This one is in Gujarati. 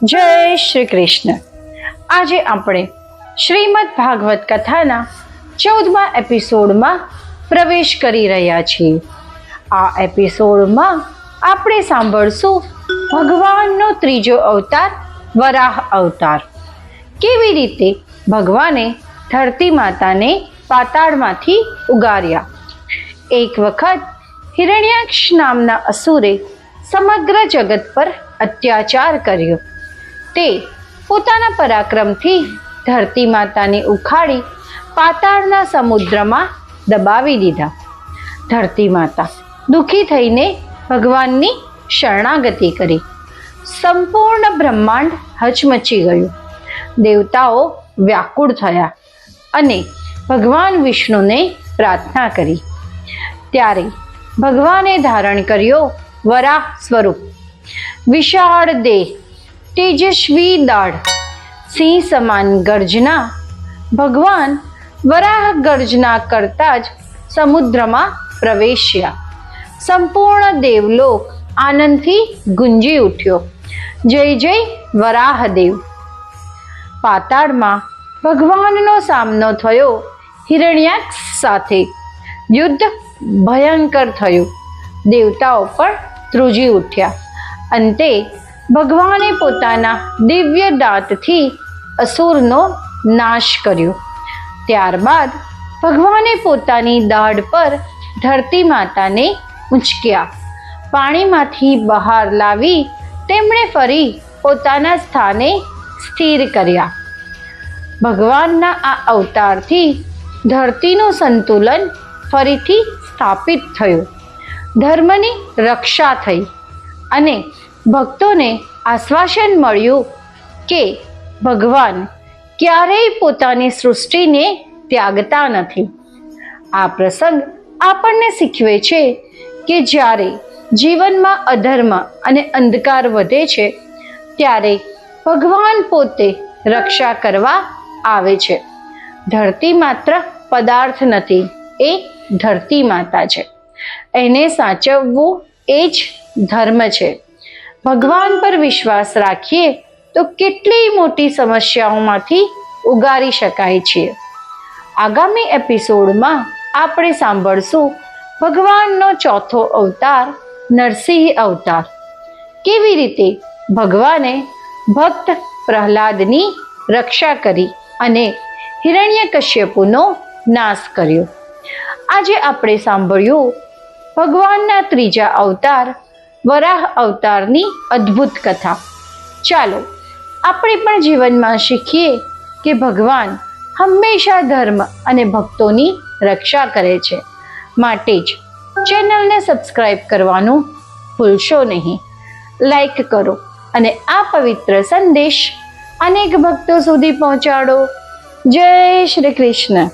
જય શ્રી કૃષ્ણ. આજે આપણે શ્રીમદ ભાગવત કથાના 14મા એપિસોડમાં પ્રવેશ કરી રહ્યા છીએ. આ એપિસોડમાં આપણે સાંભળશું ભગવાનનો ત્રીજો અવતાર વરાહ અવતાર. કેવી રીતે ભગવાને ધરતી માતાને પાતાળમાંથી ઉગાર્યા. એક વખત હિરણ્યાક્ષ નામના અસુરે સમગ્ર જગત પર અત્યાચાર કર્યો. તે પોતાના પરાક્રમથી ધરતી માતાને ઉખાડી પાતાળના સમુદ્રમાં દબાવી દીધા. ધરતી માતા દુઃખી થઈને ભગવાનની શરણાગતિ કરી. સંપૂર્ણ બ્રહ્માંડ હચમચી ગયું. દેવતાઓ વ્યાકુળ થયા અને ભગવાન વિષ્ણુને પ્રાર્થના કરી. ત્યારે ભગવાને ધારણ કર્યો વરાહ સ્વરૂપ. વિશાળ દેહ, તેજસ્વી દાઢ, સિંહ સમાન ગર્જના. ભગવાન વરાહ ગર્જના કરતા જ સમુદ્રમાં પ્રવેશ્યા. સંપૂર્ણ દેવલોક આનંદથી ગુંજી ઉઠ્યો. જય જય વરાહદેવ. પાતાળમાં ભગવાનનો સામનો થયો હિરણ્યાક્ષ સાથે. યુદ્ધ ભયંકર થયું. દેવતાઓ પણ ધ્રુજી ઉઠ્યા. અંતે ભગવાને પોતાના દિવ્ય દાંતથી અસુરનો નાશ કર્યો. ત્યારબાદ ભગવાને પોતાની દાઢ પર ધરતી માતાને ઉંચક્યા. પાણીમાંથી બહાર લાવી તેમણે ફરી પોતાના સ્થાને સ્થિર કર્યા. ભગવાનના આ અવતારથી ધરતીનું સંતુલન ફરીથી સ્થાપિત થયું. ધર્મની રક્ષા થઈ અને ભક્તોને આશ્વાસન મળ્યું કે ભગવાન ક્યારેય પોતાની સૃષ્ટિને ત્યાગતા નથી. આ પ્રસંગ આપણને શીખવે છે કે જ્યારે જીવનમાં અધર્મ અને અંધકાર વધે છે ત્યારે ભગવાન પોતે રક્ષા કરવા આવે છે. ધરતી માત્ર પદાર્થ નથી, એ ધરતી માતા છે. એને સાચવવું એ જ ધર્મ છે. ભગવાન પર વિશ્વાસ રાખીએ તો કેટલી મોટી સમસ્યાઓમાંથી ઉગારી શકાય છે. આગામી એપિસોડમાં આપણે સાંભળશું ભગવાનનો ચોથો અવતાર નરસિંહ અવતાર. કેવી રીતે ભગવાને ભક્ત પ્રહલાદની રક્ષા કરી અને હિરણ્યકશ્યપુનો નાશ કર્યો. આજે આપણે સાંભળ્યું ભગવાનના ત્રીજા અવતાર વરાહ અવતારની અદ્ભુત કથા. ચાલો આપણે પણ જીવનમાં શીખીએ કે ભગવાન હંમેશા ધર્મ અને ભક્તોની રક્ષા કરે છે. માટે જ ચેનલને સબસ્ક્રાઈબ કરવાનું ભૂલશો નહીં. લાઈક કરો અને આ પવિત્ર સંદેશ અનેક ભક્તો સુધી પહોંચાડો. જય શ્રી કૃષ્ણ.